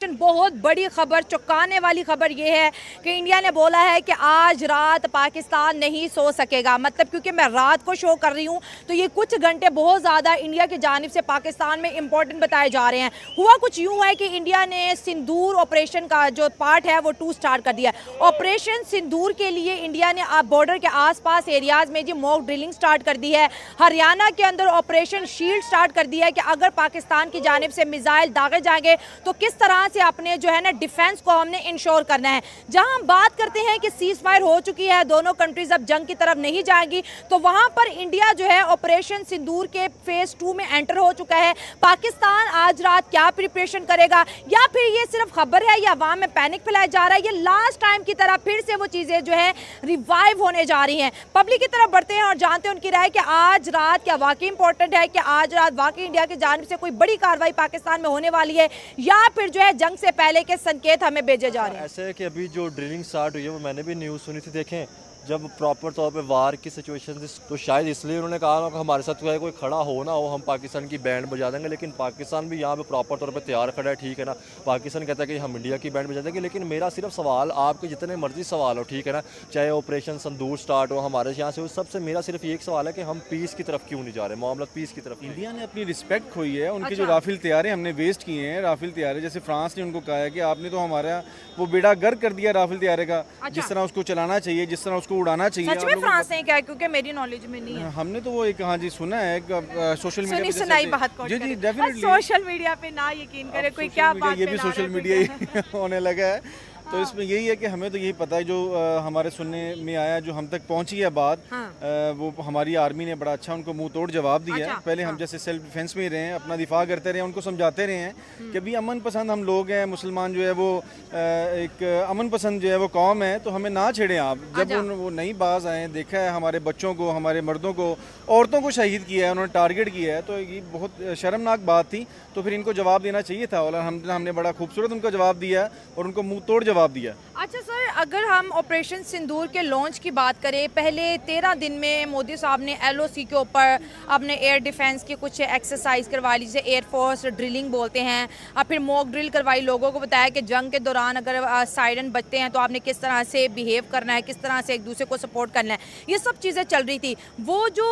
बहुत बड़ी खबर, चौंकाने वाली खबर ये है कि इंडिया ने बोला है कि आज रात पाकिस्तान नहीं सो सकेगा। मतलब क्योंकि मैं रात को शो कर रही हूँ तो ये कुछ घंटे बहुत ज़्यादा इंडिया की जानिब से पाकिस्तान में इंपॉर्टेंट बताए जा रहे हैं। हुआ कुछ यूँ है कि इंडिया ने सिंदूर ऑपरेशन का जो पार्ट है वो 2 स्टार्ट कर दिया है। ऑपरेशन सिंदूर के लिए इंडिया ने बॉर्डर के आसपास एरियाज़ में जी मॉक ड्रिलिंग स्टार्ट कर दी है। हरियाणा के अंदर ऑपरेशन शील्ड स्टार्ट कर दिया है कि अगर पाकिस्तान की जानिब से मिसाइल दागे जाएंगे तो किस तरह से अपने जो है ना डिफेंस को हमने इंश्योर करना है। जहां हम बात करते हैं कि सीज फायर हो चुकी है, दोनों कंट्रीज अब जंग की तरफ नहीं जाएंगी, तो वहां पर इंडिया जो है ऑपरेशन सिंदूर के फेज 2 में एंटर हो चुका है। पाकिस्तान आज रात क्या प्रिपरेशन करेगा, या फिर ये सिर्फ खबर है या अवाम में पैनिक फैलाया जा रहा है, ये लास्ट टाइम की तरह फिर से वो चीजें जो है रिवाइव होने जा रही हैं। पब्लिक की तरफ बढ़ते हैं और जानते हैं उनकी राय कि आज रात क्या वाकई इंपॉर्टेंट है, कि आज रात वाकई इंडिया की जानिब से कोई बड़ी कार्रवाई पाकिस्तान में होने वाली है, या फिर जो है जंग से पहले के संकेत हमें भेजे जा रहे हैं। ऐसे है कि अभी जो ड्रिलिंग स्टार्ट हुई है वो मैंने भी न्यूज़ सुनी थी। देखें जब प्रॉपर तौर पे वार की सिचुएशन थी तो शायद इसलिए उन्होंने कहा कि हमारे साथ कोई खड़ा हो ना हो, हम पाकिस्तान की बैंड बजा देंगे। लेकिन पाकिस्तान भी यहाँ पे प्रॉपर तौर पे तैयार खड़ा है, ठीक है ना। पाकिस्तान कहता है कि हम इंडिया की बैंड बजा देंगे। लेकिन मेरा सिर्फ सवाल, आपके जितने मर्जी सवाल हो, ठीक है ना, चाहे ऑपरेशन सिंदूर स्टार्ट हो हमारे यहाँ से, उस सबसे मेरा सिर्फ एक सवाल है कि हम पीस की तरफ क्यों नहीं जा रहे, मामला पीस की तरफ। इंडिया ने अपनी रिस्पेक्ट खोई है। उनके जो राफेल तैयारे हमने वेस्ट किए हैं, राफेल तैयारे जैसे फ्रांस ने उनको कहा है कि आपने तो हमारा वो बेड़ा गर्क कर दिया राफेल तैयारे का, जिस तरह उसको चलाना चाहिए, जिस तरह उसको उड़ाना चाहिए। फ्रांस ने क्या है, क्योंकि मेरी नॉलेज में नहीं है। हमने तो वो एक हाँ जी सुना है सोशल मीडिया पे, सुनाई बात जी जी डेफिनेटली सोशल मीडिया पे ना यकीन करे कोई क्या बात, ये भी सोशल मीडिया ही होने लगा है। तो इसमें यही है कि हमें तो यही पता है जो हमारे सुनने में आया, जो हम तक पहुंची है बात, वो हमारी आर्मी ने बड़ा अच्छा उनको मुंह तोड़ जवाब दिया है। पहले हम जैसे सेल्फ डिफेंस में ही रहे हैं, अपना दिफा करते रहे, उनको समझाते रहे हैं कि भी अमन पसंद हम लोग हैं, मुसलमान जो है वो एक अमन पसंद जो है वो कौम है, तो हमें ना छेड़ें आप। जब वो नई बाज आए, देखा है हमारे बच्चों को, हमारे मर्दों को, औरतों को शहीद किया है, उन्होंने टारगेट किया है, तो ये बहुत शर्मनाक बात थी। तो फिर इनको जवाब देना चाहिए था और हमने बड़ा खूबसूरत उनको जवाब दिया और उनको मुंह तोड़ जवाब दिया। अच्छा सर, अगर हम ऑपरेशन सिंदूर के लॉन्च की बात करें, पहले 13 दिन में मोदी साहब ने LOC के ऊपर अपने एयर डिफेंस की कुछ एक्सरसाइज करवा ली, जिसे एयरफोर्स ड्रिलिंग बोलते हैं। और फिर मॉक ड्रिल करवाई, लोगों को बताया कि जंग के दौरान अगर सायरन बजते हैं तो आपने किस तरह से बिहेव करना है, किस तरह से एक दूसरे को सपोर्ट करना है। ये सब चीज़ें चल रही थी। वो जो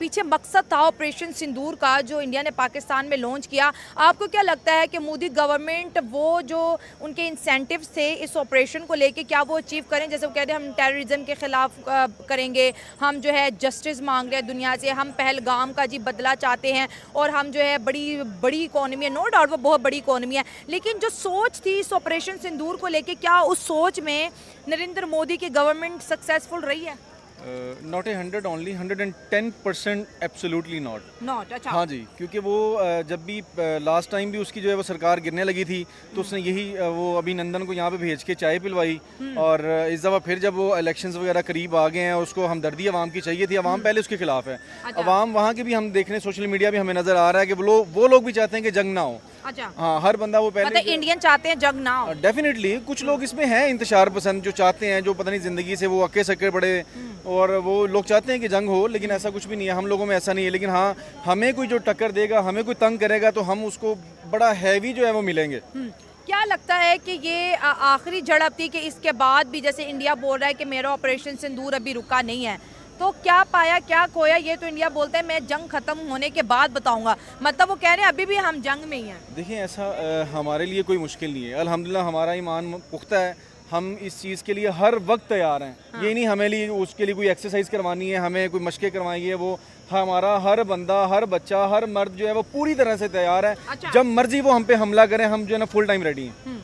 पीछे मकसद था ऑपरेशन सिंदूर का, जो इंडिया ने पाकिस्तान में लॉन्च किया, आपको क्या लगता है कि मोदी गवर्नमेंट वो जो उनके इंसेंटिव्स थे इस ऑपरेशन को लेके, क्या वो अचीव करें? जैसे वो कहते हैं हम टेररिज्म के खिलाफ करेंगे, हम जो है जस्टिस मांग रहे हैं दुनिया से, हम पहलगाम का जी बदला चाहते हैं, और हम जो है बड़ी इकोनॉमी है, नो डाउट वो बहुत बड़ी इकोनॉमी है, लेकिन जो सोच थी इस ऑपरेशन सिंदूर को लेके, क्या उस सोच में नरेंद्र मोदी की गवर्नमेंट सक्सेसफुल रही है? Not 100 only 110% absolutely not. अच्छा। हाँ जी, क्योंकि वो जब भी लास्ट टाइम भी उसकी जो है वो सरकार गिरने लगी थी, तो उसने यही वो अभिनंदन को यहाँ पे भेज के चाय पिलवाई। और इस दफ़ा फिर जब वो इलेक्शंस वगैरह करीब आ गए हैं, उसको हमदर्दी अवाम की चाहिए थी, अवाम पहले उसके खिलाफ है। अवाम वहाँ के भी हम देख रहे हैं, सोशल मीडिया भी हमें नज़र आ रहा है कि वो लोग भी चाहते हैं कि जंग ना हो। अच्छा। हाँ, हर बंदा वो पहले मतलब इंडियन चाहते हैं जंग ना हो। डेफिनेटली कुछ लोग इसमें हैं इंतशार पसंद, जो चाहते हैं, जो पता नहीं ज़िंदगी से वो अक्के सक्के पड़े, और वो लोग चाहते हैं कि जंग हो, लेकिन ऐसा कुछ भी नहीं है। हम लोगों में ऐसा नहीं है। लेकिन हाँ, हमें कोई जो टक्कर देगा, हमें कोई तंग करेगा, तो हम उसको बड़ा हैवी जो है वो मिलेंगे। क्या लगता है कि ये आखिरी झड़प थी, कि इसके बाद भी जैसे इंडिया बोल रहा है कि मेरा ऑपरेशन सिंदूर अभी रुका नहीं है, तो क्या पाया क्या खोया? ये तो इंडिया बोलता है मैं जंग खत्म होने के बाद बताऊंगा, मतलब वो कह रहे हैं अभी भी हम जंग में ही हैं। देखिए ऐसा हमारे लिए कोई मुश्किल नहीं है, अल्हम्दुलिल्लाह हमारा ईमान पुख्ता है, हम इस चीज़ के लिए हर वक्त तैयार हैं। हाँ। ये नहीं हमें लिए उसके लिए कोई एक्सरसाइज करवानी है, हमें कोई मशक़ें करवानी है, वो हमारा हर बंदा, हर बच्चा, हर मर्द जो है वो पूरी तरह से तैयार है। अच्छा। जब मर्जी वो हम पे हमला करें, हम जो है ना फुल टाइम रेडी हैं।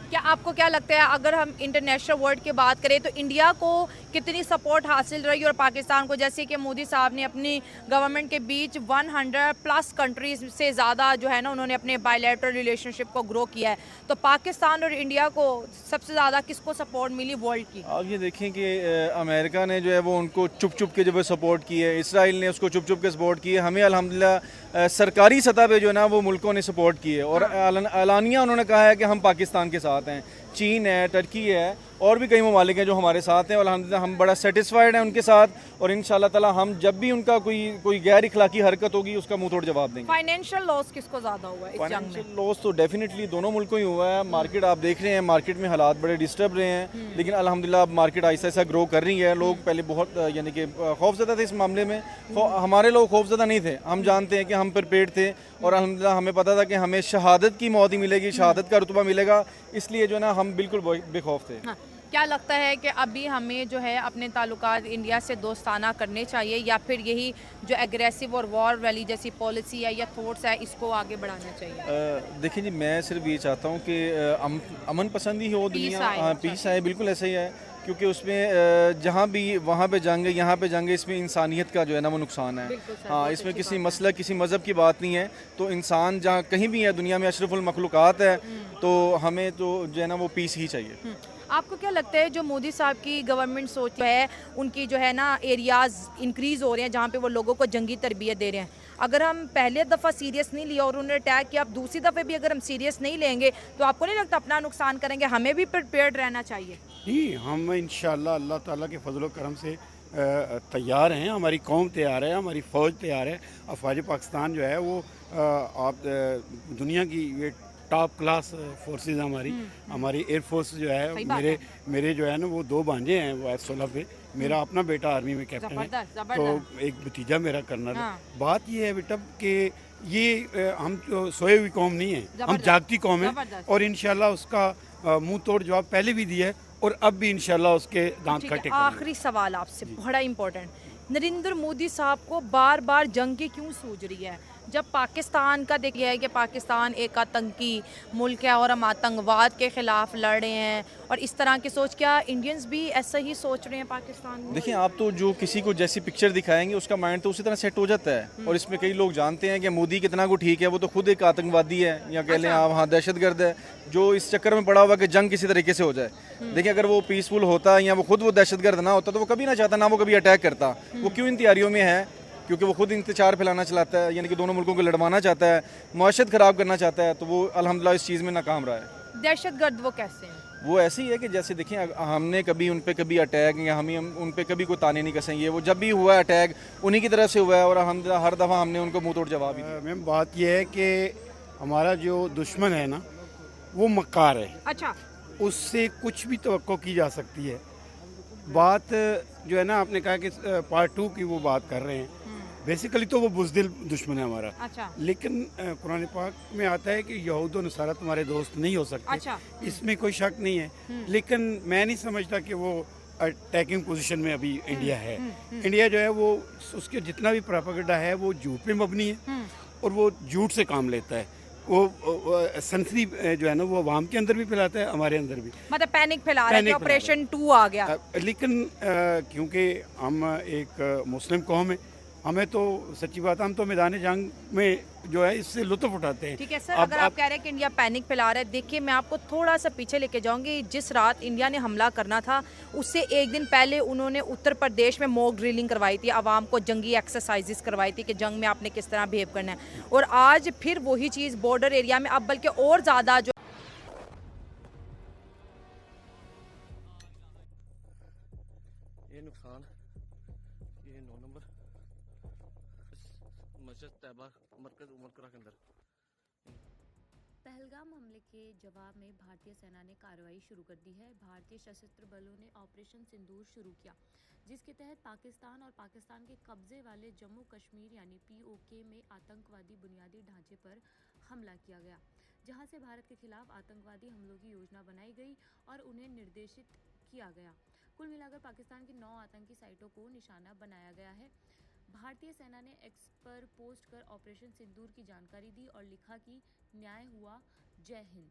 क्या आपको क्या लगता है, अगर हम इंटरनेशनल वर्ल्ड की बात करें तो इंडिया को कितनी सपोर्ट हासिल रही और पाकिस्तान को? जैसे कि मोदी साहब ने अपनी गवर्नमेंट के बीच 100+ कंट्रीज से ज़्यादा जो है ना उन्होंने अपने बायलैटरल रिलेशनशिप को ग्रो किया है, तो पाकिस्तान और इंडिया को सबसे ज़्यादा किसको सपोर्ट मिली वर्ल्ड की? आप ये देखें कि अमेरिका ने जो है वो उनको चुप चुप के जो है सपोर्ट की है, इसराइल ने उसको चुप चुप के सपोर्ट की है, हमें अल्हम्दुलिल्लाह सरकारी सतह पे जो है ना वो मुल्कों ने सपोर्ट की है, और एलानिया उन्होंने कहा है कि हम पाकिस्तान के साथ हैं। चीन है, टर्की है, और भी कई ममालिक हैं जो हमारे साथ हैं और अल्हम्दुलिल्लाह हम बड़ा सेटिस्फाइड हैं उनके साथ। और इंशाल्लाह ताला हम जब भी उनका कोई गैर इखलाकी हरकत होगी उसका मुंह तोड़ जवाब देंगे। फाइनेंशियल लॉस किसको ज्यादा हुआ है इस जंग में? फाइनेंशियल लॉस तो डेफिनेटली दोनों मुल्कों ही हुआ है। मार्केट आप देख रहे हैं, मार्केट में हालात बड़े डिस्टर्ब रहे हैं, लेकिन अल्हम्दुलिल्लाह अब मार्केट ऐसा ऐसा ग्रो कर रही है। लोग पहले बहुत यानी कि खौफजदा थे इस मामले में, हमारे लोग खौफजदा नहीं थे, हम जानते हैं कि हम प्रिपेयर्ड थे और अल्हम्दुलिल्लाह हमें पता था कि हमें शहादत की मौत ही मिलेगी, शहादत का रुतबा मिलेगा, इसलिए जो है ना हम बिल्कुल बेखौफ थे। हाँ। क्या लगता है कि अभी हमें जो है अपने ताल्लुकात इंडिया से दोस्ताना करने चाहिए या फिर यही जो एग्रेसिव और वॉर वाली जैसी पॉलिसी है या थॉट्स है इसको आगे बढ़ाना चाहिए? देखिए जी, मैं सिर्फ ये चाहता हूँ कि अमन पसंद ही हो दुनिया, पीस आए, बिल्कुल ऐसा ही है। क्योंकि उसमें जहाँ भी वहाँ पे जंग, यहाँ पे जंग, इसमें इंसानियत का जो है ना वो नुकसान है। हाँ, इसमें किसी मसला किसी मज़हब की बात नहीं है। तो इंसान जहाँ कहीं भी है दुनिया में अशरफुल मखलूक़ात है, तो हमें तो जो है ना वो पीस ही चाहिए। आपको क्या लगता है जो मोदी साहब की गवर्नमेंट सोच है, उनकी जो है ना एरियाज़ इंक्रीज़ हो रहे हैं जहाँ पे वो लोगों को जंगी तरबियत दे रहे हैं, अगर हम पहले दफ़ा सीरियस नहीं लिया और उन्होंने अटैक किया, अब दूसरी दफ़े भी अगर हम सीरियस नहीं लेंगे तो आपको नहीं लगता अपना नुकसान करेंगे? हमें भी प्रिपेयर्ड रहना चाहिए। जी, हम इंशाअल्लाह अल्लाह ताला के फजल करम से तैयार हैं, हमारी कौम तैयार है, हमारी फ़ौज तैयार है। अफवाज पाकिस्तान जो है वो आप दुनिया की ये टॉप क्लास फोर्सेस हमारी एयर फोर्स जो है, मेरे जो है ना वो 2 भांजे हैं वो F-16 पे, मेरा अपना बेटा आर्मी में कैप्टन है, तो एक भतीजा मेरा कर्नल है। बात ये है बेटा कि ये हम सोए हुई कौम नहीं है, हम जागती कौम है और इंशाल्लाह उसका मुंह तोड़ जवाब पहले भी दिया है और अब भी इंशाल्लाह उसके दांत खट्टे करेंगे। आखिरी सवाल आपसे बड़ा इम्पोर्टेंट, नरेंद्र मोदी साहब को बार बार जंग की क्यों सूझ रही है? जब पाकिस्तान का देखिए है कि पाकिस्तान एक आतंकी मुल्क है और हम आतंकवाद के ख़िलाफ़ लड़ रहे हैं और इस तरह की सोच, क्या इंडियंस भी ऐसा ही सोच रहे हैं पाकिस्तान में? देखिए, आप तो जो किसी को जैसी पिक्चर दिखाएंगे उसका माइंड तो उसी तरह सेट हो जाता है। और इसमें कई लोग जानते हैं कि मोदी कितना को ठीक है, वो तो खुद एक आतंकवादी है या कह लें आप हाँ दहशतगर्द है, जो इस चक्कर में पड़ा हुआ कि जंग किसी तरीके से हो जाए। देखिए, अगर वो पीसफुल होता या वो खुद वो दहशतगर्द ना होता तो वो कभी ना चाहता, ना वो कभी अटैक करता। वो क्यों इन तैयारियों में है? क्योंकि वो खुद इंतजार फैलाना चलाता है, यानी कि दोनों मुल्कों को लड़वाना चाहता है, मुआशरत ख़राब करना चाहता है, तो वो अल्हम्दुलिल्लाह इस चीज़ में नाकाम रहा है। दहशतगर्द वो कैसे हैं? वो ऐसे ही है कि जैसे देखिए, हमने कभी उन पे कभी अटैक या हम उन पे कभी कोई ताने नहीं कसेंगे, वो जब भी हुआ है अटैक उन्हीं की तरफ से हुआ है और हम हर दफ़ा हमने उनको मुंह तोड़ जवाब ही दिया। मैम, बात यह है कि हमारा जो दुश्मन है ना वो मक्कार है। अच्छा, उससे कुछ भी तवक्को की जा सकती है। बात जो है ना, आपने कहा कि पार्ट 2 की वो बात कर रहे हैं, बेसिकली तो वो बुज़दिल दुश्मन है हमारा। अच्छा। लेकिन कुरान पाक में आता है कि यहूद और नसारा तुम्हारे दोस्त नहीं हो सकते। अच्छा। इसमें कोई शक नहीं है, लेकिन मैं नहीं समझता कि वो अटैकिंग पोजीशन में अभी इंडिया है। इंडिया जो है वो उसके जितना भी प्रोपेगेंडा है वो झूठ पे मबनी है और वो झूठ से काम लेता है। वो सनसनी जो है ना वो अवाम के अंदर भी फैलाता है, हमारे अंदर भी, मतलब पैनिक फैला रहे हैं कि ऑपरेशन 2 आ गया। लेकिन क्योंकि हम एक मुस्लिम कौम है, हमें तो सच्ची बात, हम तो मैदान जंग में जो है इससे लुत्फ उठाते हैं। ठीक है सर, अगर आप कह रहे हैं कि इंडिया पैनिक फैला रहा है, देखिए मैं आपको थोड़ा सा पीछे लेके जाऊंगी। जिस रात इंडिया ने हमला करना था उससे एक दिन पहले उन्होंने उत्तर प्रदेश में मॉक ड्रिलिंग करवाई थी, आवाम को जंगी एक्सरसाइजेस करवाई थी कि जंग में आपने किस तरह बिहेव करना है, और आज फिर वही चीज़ बॉर्डर एरिया में, अब बल्कि और ज़्यादा जो ये नुकसान, ये 9 नंबर मस्जिद तैयबा मरकज उमरकरा के अंदर। पहलगाम हमले के जवाब में भारतीय सेना ने कार्रवाई शुरू कर दी है। भारतीय सशस्त्र बलों ने ऑपरेशन सिंदूर शुरू किया, जिसके तहत पाकिस्तान और पाकिस्तान के कब्जे वाले जम्मू कश्मीर यानी POK में आतंकवादी बुनियादी ढांचे पर हमला किया गया, जहां से भारत के खिलाफ आतंकवादी हमलों की योजना बनाई गई और उन्हें निर्देशित किया गया। कुल मिलाकर पाकिस्तान की 9 आतंकी साइटों को निशाना बनाया गया है। भारतीय सेना ने एक्स पर पोस्ट कर ऑपरेशन सिंदूर की जानकारी दी और लिखा कि न्याय हुआ, जय हिंद।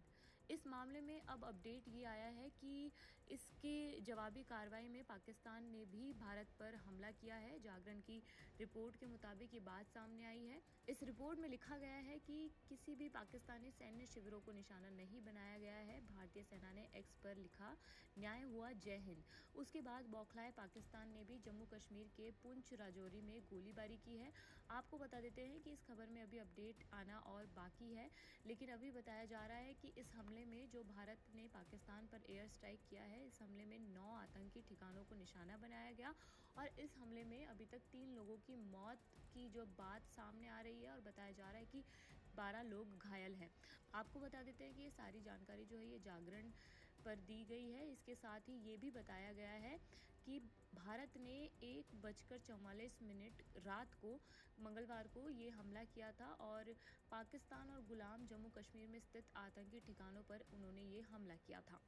इस मामले में अब अपडेट ये आया है कि इसके जवाबी कार्रवाई में पाकिस्तान ने भी भारत पर हमला किया है। जागरण की रिपोर्ट के मुताबिक ये बात सामने आई है। इस रिपोर्ट में लिखा गया है कि किसी भी पाकिस्तानी सैन्य शिविरों को निशाना नहीं बनाया गया है। भारतीय सेना ने एक्स पर लिखा न्याय हुआ, जय हिंद। उसके बाद बौखलाए पाकिस्तान ने भी जम्मू कश्मीर के पुंछ राजौरी में गोलीबारी की है। आपको बता देते हैं कि इस खबर में अभी अपडेट आना और बाकी है, लेकिन अभी बताया जा रहा है कि इस हमले हमले में जो भारत ने पाकिस्तान पर एयर स्ट्राइक किया है, इस हमले में 9 आतंकी ठिकानों को निशाना बनाया गया और इस हमले में अभी तक 3 लोगों की मौत की जो बात सामने आ रही है और बताया जा रहा है कि 12 लोग घायल हैं। आपको बता देते हैं कि ये सारी जानकारी जो है ये जागरण पर दी गई है। इसके साथ ही ये भी बताया गया है कि भारत ने 1:44 रात को मंगलवार को ये हमला किया था और पाकिस्तान और गुलाम जम्मू कश्मीर में स्थित आतंकी ठिकानों पर उन्होंने ये हमला किया था।